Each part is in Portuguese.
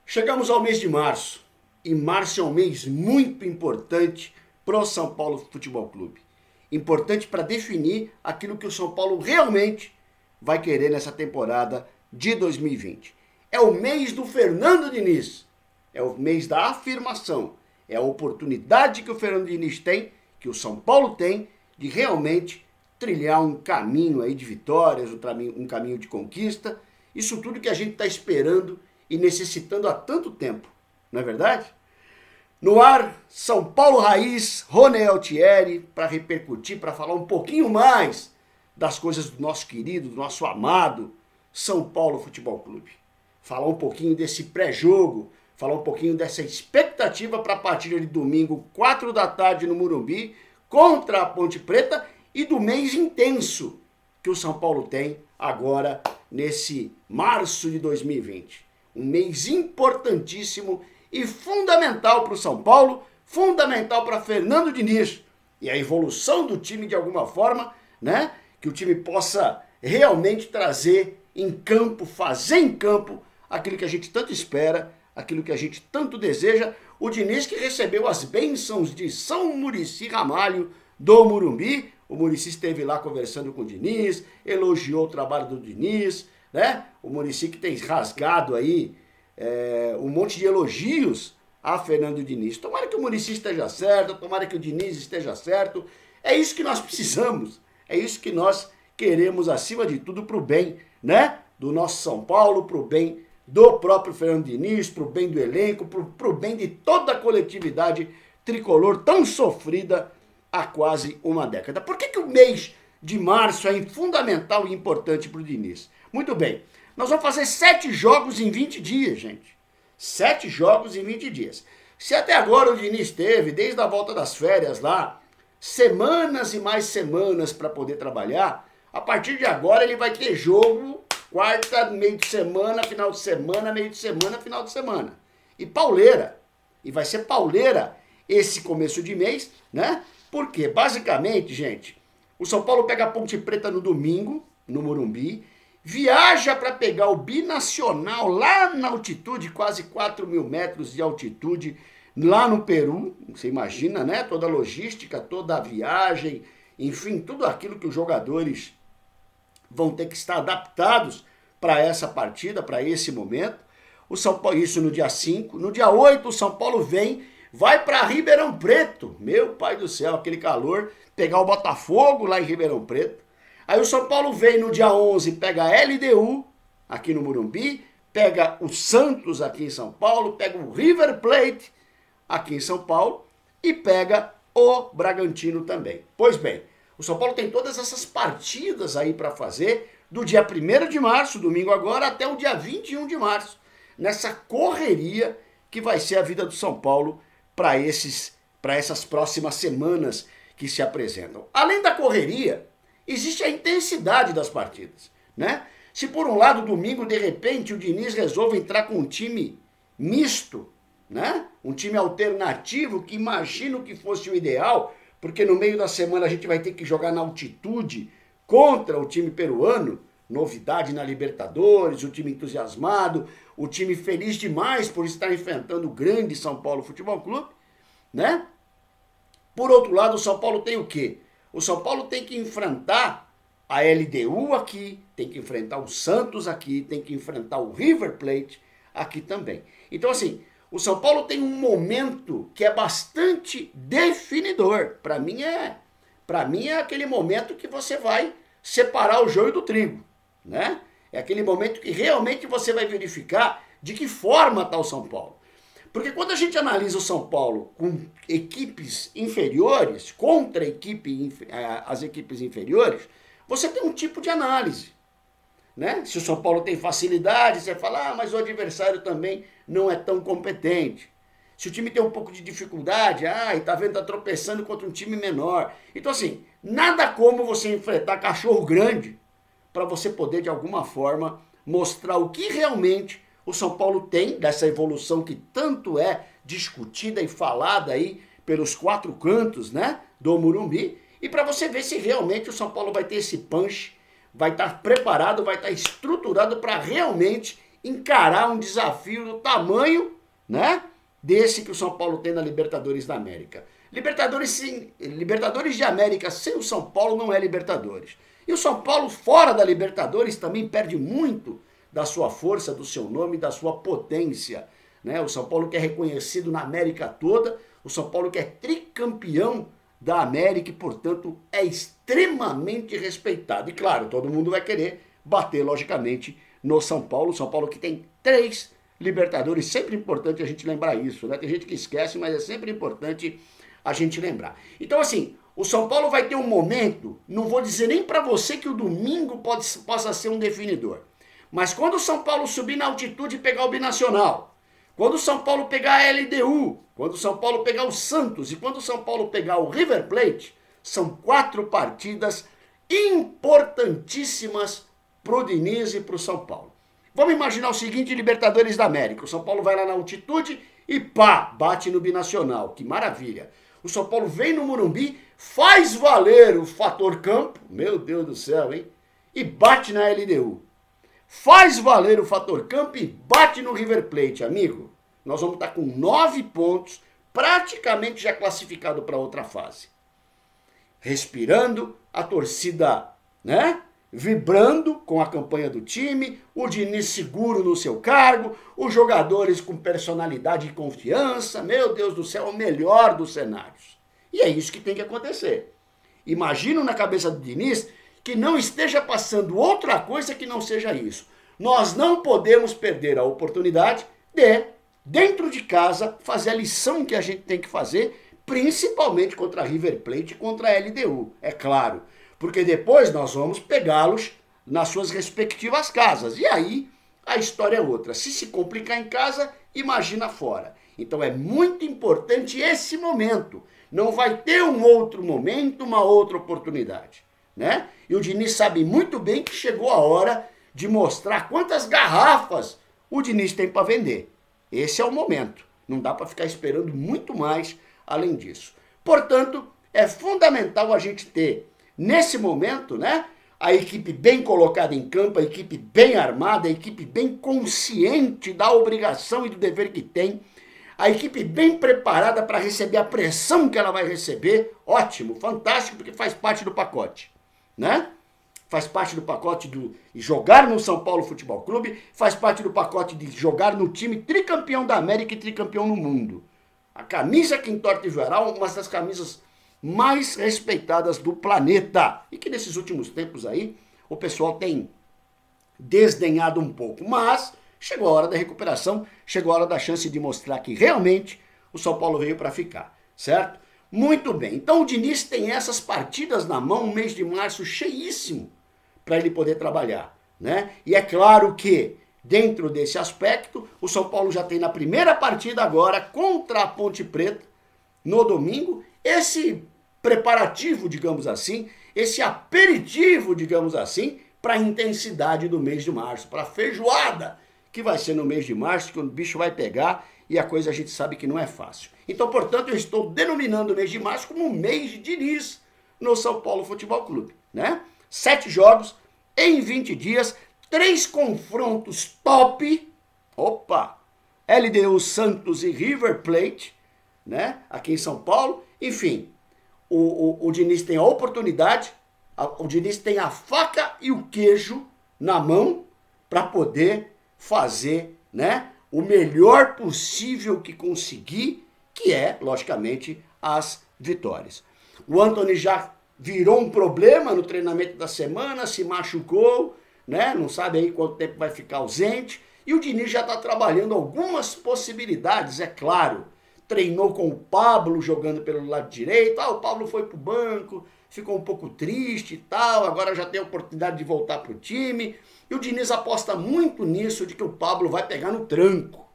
Chegamos ao mês de março, e março é um mês muito importante para o São Paulo Futebol Clube. Importante para definir aquilo que o São Paulo realmente vai querer nessa temporada de 2020. É o mês do Fernando Diniz, é o mês da afirmação, é a oportunidade que o Fernando Diniz tem, que o São Paulo tem, de realmente trilhar um caminho aí de vitórias, um caminho de conquista, isso tudo que a gente está esperando e necessitando há tanto tempo, não é verdade? No ar, São Paulo Raiz, Rony Altieri, para repercutir, para falar um pouquinho mais das coisas do nosso querido, do nosso amado São Paulo Futebol Clube. Falar um pouquinho desse pré-jogo, falar um pouquinho dessa expectativa para a partida de domingo, 4 da tarde no Morumbi, contra a Ponte Preta, e do mês intenso que o São Paulo tem agora nesse março de 2020. Um mês importantíssimo e fundamental para o São Paulo, fundamental para Fernando Diniz e a evolução do time de alguma forma, né? Que o time possa realmente trazer em campo, fazer em campo aquilo que a gente tanto espera, aquilo que a gente tanto deseja. O Diniz que recebeu as bênçãos de São Muricy Ramalho do Morumbi. O Muricy esteve lá conversando com o Diniz, elogiou o trabalho do Diniz, né? O Muricy que tem rasgado aí um monte de elogios a Fernando Diniz. Tomara que o Muricy esteja certo, tomara que o Diniz esteja certo. É isso que nós precisamos, é isso que nós queremos acima de tudo para o bem, né? Do nosso São Paulo, para o bem do próprio Fernando Diniz, para o bem do elenco, para o bem de toda a coletividade tricolor tão sofrida há quase uma década. Por que o mês de março é fundamental e importante para o Diniz? Muito bem, nós vamos fazer 7 jogos em 20 dias, gente. 7 jogos em 20 dias. Se até agora o Diniz teve, desde a volta das férias lá, semanas e mais semanas para poder trabalhar, a partir de agora ele vai ter jogo quarta, meio de semana, final de semana, meio de semana, final de semana. E pauleira. E vai ser pauleira esse começo de mês, né? Porque, basicamente, gente, o São Paulo pega a Ponte Preta no domingo, no Morumbi, viaja para pegar o Binacional lá na altitude, quase 4.000 metros de altitude, lá no Peru. Você imagina, né? Toda a logística, toda a viagem, enfim, tudo aquilo que os jogadores vão ter que estar adaptados para essa partida, para esse momento. O São Paulo, isso no dia 5. No dia 8, o São Paulo vai para Ribeirão Preto. Meu pai do céu, aquele calor. Pegar o Botafogo lá em Ribeirão Preto. Aí o São Paulo vem no dia 11, pega a LDU aqui no Morumbi, pega o Santos aqui em São Paulo, pega o River Plate aqui em São Paulo e pega o Bragantino também. Pois bem, o São Paulo tem todas essas partidas aí para fazer do dia 1º de março, domingo agora, até o dia 21 de março, nessa correria que vai ser a vida do São Paulo para essas próximas semanas que se apresentam. Além da correria, existe a intensidade das partidas, né? Se por um lado, domingo, de repente, o Diniz resolve entrar com um time misto, né? Um time alternativo, que imagino que fosse o ideal, porque no meio da semana a gente vai ter que jogar na altitude contra o time peruano, novidade na Libertadores, o time entusiasmado, o time feliz demais por estar enfrentando o grande São Paulo Futebol Clube, né? Por outro lado, o São Paulo tem o quê? O São Paulo tem que enfrentar a LDU aqui, tem que enfrentar o Santos aqui, tem que enfrentar o River Plate aqui também. Então, assim, o São Paulo tem um momento que é bastante definidor. Para mim é aquele momento que você vai separar o joio do trigo, né? É aquele momento que realmente você vai verificar de que forma está o São Paulo. Porque quando a gente analisa o São Paulo com equipes inferiores, contra as equipes inferiores, você tem um tipo de análise, né? Se o São Paulo tem facilidade, você fala, mas o adversário também não é tão competente. Se o time tem um pouco de dificuldade, tá vendo, tá tropeçando contra um time menor. Então, assim, nada como você enfrentar cachorro grande para você poder, de alguma forma, mostrar o que realmente o São Paulo tem dessa evolução que tanto é discutida e falada aí pelos 4 cantos, né, do Morumbi, e para você ver se realmente o São Paulo vai ter esse punch, vai estar preparado, vai estar estruturado para realmente encarar um desafio do tamanho, né, desse que o São Paulo tem na Libertadores da América. Libertadores de América sem o São Paulo não é Libertadores. E o São Paulo fora da Libertadores também perde muito da sua força, do seu nome, da sua potência, né? O São Paulo que é reconhecido na América toda, o São Paulo que é tricampeão da América e, portanto, é extremamente respeitado. E, claro, todo mundo vai querer bater, logicamente, no São Paulo. O São Paulo que tem 3 Libertadores, sempre importante a gente lembrar isso, né? Tem gente que esquece, mas é sempre importante a gente lembrar. Então, assim, o São Paulo vai ter um momento, não vou dizer nem para você que o domingo possa ser um definidor, mas quando o São Paulo subir na altitude e pegar o Binacional, quando o São Paulo pegar a LDU, quando o São Paulo pegar o Santos e quando o São Paulo pegar o River Plate, são 4 partidas importantíssimas pro Diniz e pro São Paulo. Vamos imaginar o seguinte, Libertadores da América, o São Paulo vai lá na altitude e pá, bate no Binacional, que maravilha. O São Paulo vem no Morumbi, faz valer o fator campo, meu Deus do céu, hein? E bate na LDU. Faz valer o fator campo e bate no River Plate, amigo. Nós vamos estar com 9 pontos, praticamente já classificado para outra fase. Respirando, a torcida, né? Vibrando com a campanha do time, o Diniz seguro no seu cargo, os jogadores com personalidade e confiança, meu Deus do céu, o melhor dos cenários. E é isso que tem que acontecer. Imagino na cabeça do Diniz que não esteja passando outra coisa que não seja isso. Nós não podemos perder a oportunidade de, dentro de casa, fazer a lição que a gente tem que fazer, principalmente contra a River Plate e contra a LDU, é claro. Porque depois nós vamos pegá-los nas suas respectivas casas. E aí a história é outra. Se complicar em casa, imagina fora. Então é muito importante esse momento. Não vai ter um outro momento, uma outra oportunidade, né? E o Diniz sabe muito bem que chegou a hora de mostrar quantas garrafas o Diniz tem para vender. Esse é o momento. Não dá para ficar esperando muito mais além disso. Portanto, é fundamental a gente ter nesse momento, né, a equipe bem colocada em campo, a equipe bem armada, a equipe bem consciente da obrigação e do dever que tem, a equipe bem preparada para receber a pressão que ela vai receber, ótimo, fantástico, porque faz parte do pacote, né? Faz parte do pacote de jogar no São Paulo Futebol Clube, faz parte do pacote de jogar no time tricampeão da América e tricampeão no mundo. A camisa que entorta e Joaral, uma das camisas mais respeitadas do planeta. E que nesses últimos tempos aí, o pessoal tem desdenhado um pouco. Mas chegou a hora da recuperação, chegou a hora da chance de mostrar que realmente o São Paulo veio para ficar, certo? Muito bem. Então o Diniz tem essas partidas na mão, um mês de março cheíssimo para ele poder trabalhar, né? E é claro que dentro desse aspecto, o São Paulo já tem na primeira partida agora contra a Ponte Preta no domingo esse preparativo, digamos assim, esse aperitivo, digamos assim, para a intensidade do mês de março, para a feijoada que vai ser no mês de março, que o bicho vai pegar e a coisa a gente sabe que não é fácil. Então, portanto, eu estou denominando o mês de março como um mês de Diniz no São Paulo Futebol Clube, né? 7 jogos em 20 dias, 3 confrontos top, opa, LDU, Santos e River Plate, né? Aqui em São Paulo. Enfim, o Diniz tem a oportunidade, o Diniz tem a faca e o queijo na mão para poder fazer, né, o melhor possível que conseguir, que é, logicamente, as vitórias. O Antony já virou um problema no treinamento da semana, se machucou, né? Não sabe aí quanto tempo vai ficar ausente. E o Diniz já está trabalhando algumas possibilidades, é claro. Treinou com o Pablo jogando pelo lado direito. O Pablo foi pro banco, ficou um pouco triste e tal. Agora já tem a oportunidade de voltar pro time. E o Diniz aposta muito nisso, de que o Pablo vai pegar no tranco.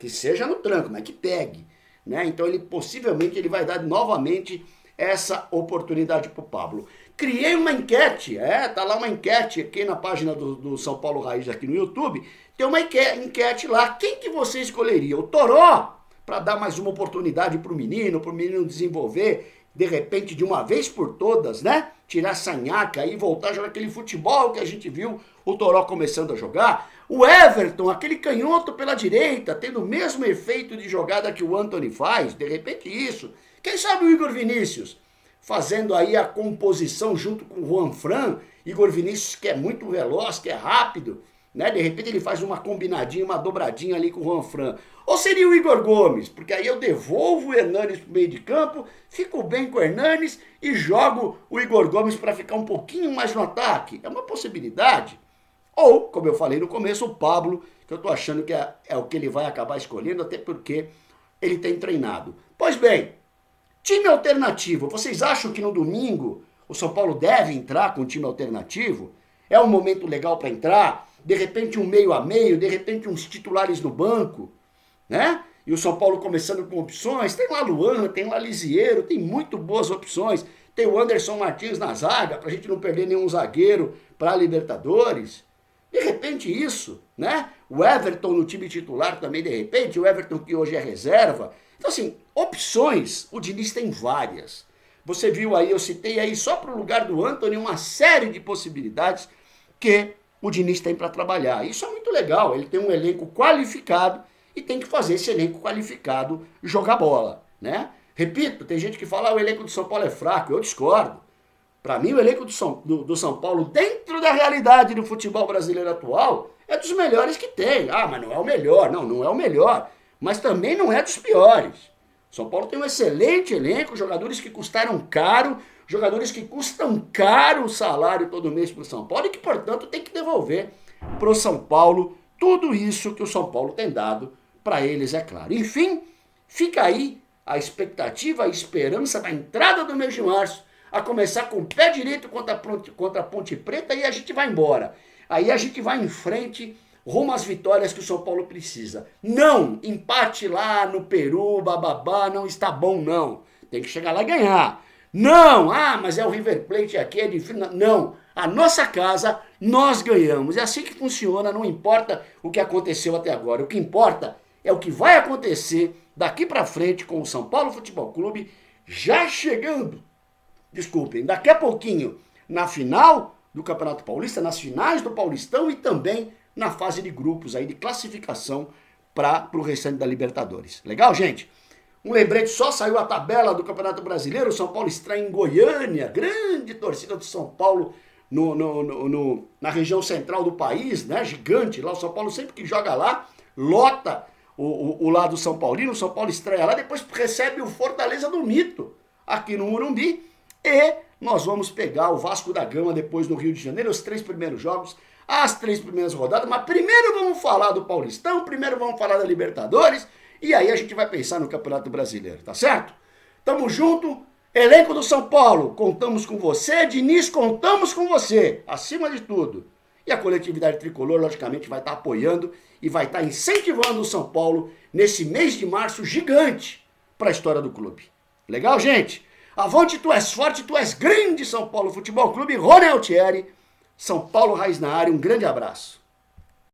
Que seja no tranco, mas que pegue, né? Então ele possivelmente ele vai dar novamente essa oportunidade pro Pablo. Criei uma enquete, tá lá uma enquete aqui na página do São Paulo Raiz aqui no YouTube. Tem uma enquete lá. Quem que você escolheria? O Toró? Para dar mais uma oportunidade para o menino desenvolver, de repente, de uma vez por todas, né? Tirar essa nhaca e voltar a jogar aquele futebol que a gente viu o Toró começando a jogar. O Everton, aquele canhoto pela direita, tendo o mesmo efeito de jogada que o Antony faz, de repente isso. Quem sabe o Igor Vinícius, fazendo aí a composição junto com o Juan Fran, Igor Vinícius que é muito veloz, que é rápido, né? De repente ele faz uma combinadinha, uma dobradinha ali com o Juan Fran. Ou seria o Igor Gomes, porque aí eu devolvo o Hernanes para o meio de campo, fico bem com o Hernanes e jogo o Igor Gomes para ficar um pouquinho mais no ataque. É uma possibilidade. Ou, como eu falei no começo, o Pablo, que eu estou achando que é o que ele vai acabar escolhendo, até porque ele tem treinado. Pois bem, time alternativo. Vocês acham que no domingo o São Paulo deve entrar com um time alternativo? É um momento legal para entrar? De repente um meio a meio, de repente uns titulares no banco, né? E o São Paulo começando com opções. Tem lá Luan, tem lá Lisiero, tem muito boas opções. Tem o Anderson Martins na zaga, para a gente não perder nenhum zagueiro para a Libertadores. De repente isso, né? O Everton no time titular também, de repente, o Everton que hoje é reserva. Então, assim, opções, o Diniz tem várias. Você viu aí, eu citei aí só para o lugar do Antony uma série de possibilidades que o Diniz tem para trabalhar. Isso é muito legal, ele tem um elenco qualificado e tem que fazer esse elenco qualificado jogar bola, né? Repito, tem gente que fala o elenco do São Paulo é fraco, eu discordo. Para mim, o elenco do São Paulo, dentro da realidade do futebol brasileiro atual, é dos melhores que tem. Ah, mas não é o melhor. Não, não é o melhor. Mas também não é dos piores. São Paulo tem um excelente elenco, jogadores que custaram caro, jogadores que custam caro o salário todo mês para o São Paulo e que, portanto, tem que devolver para o São Paulo tudo isso que o São Paulo tem dado para eles, é claro. Enfim, fica aí a expectativa, a esperança da entrada do mês de março, a começar com o pé direito contra a Ponte Preta e a gente vai embora. Aí a gente vai em frente rumo às vitórias que o São Paulo precisa. Não, empate lá no Peru, bababá, não está bom não. Tem que chegar lá e ganhar. Não, mas é o River Plate aqui, é difícil. Não, a nossa casa, nós ganhamos. É assim que funciona, não importa o que aconteceu até agora. O que importa é o que vai acontecer daqui para frente com o São Paulo Futebol Clube já chegando. Desculpem, daqui a pouquinho na final do Campeonato Paulista, nas finais do Paulistão e também na fase de grupos aí de classificação para o restante da Libertadores. Legal, gente? Um lembrete só, saiu a tabela do Campeonato Brasileiro, o São Paulo estreia em Goiânia, grande torcida do São Paulo na região central do país, né? Gigante, lá o São Paulo sempre que joga lá, lota o lado São Paulino, o São Paulo estreia lá, depois recebe o Fortaleza do Mito, aqui no Morumbi. E nós vamos pegar o Vasco da Gama depois no Rio de Janeiro, os 3 primeiros jogos, as 3 primeiras rodadas. Mas primeiro vamos falar do Paulistão, primeiro vamos falar da Libertadores e aí a gente vai pensar no Campeonato Brasileiro, tá certo? Tamo junto, elenco do São Paulo, contamos com você, Diniz, contamos com você, acima de tudo. E a coletividade tricolor, logicamente, vai estar apoiando e vai estar incentivando o São Paulo nesse mês de março gigante para a história do clube. Legal, gente? Avante, tu és forte, tu és grande, São Paulo Futebol Clube, Rony Altieri, São Paulo Raiz na área, um grande abraço.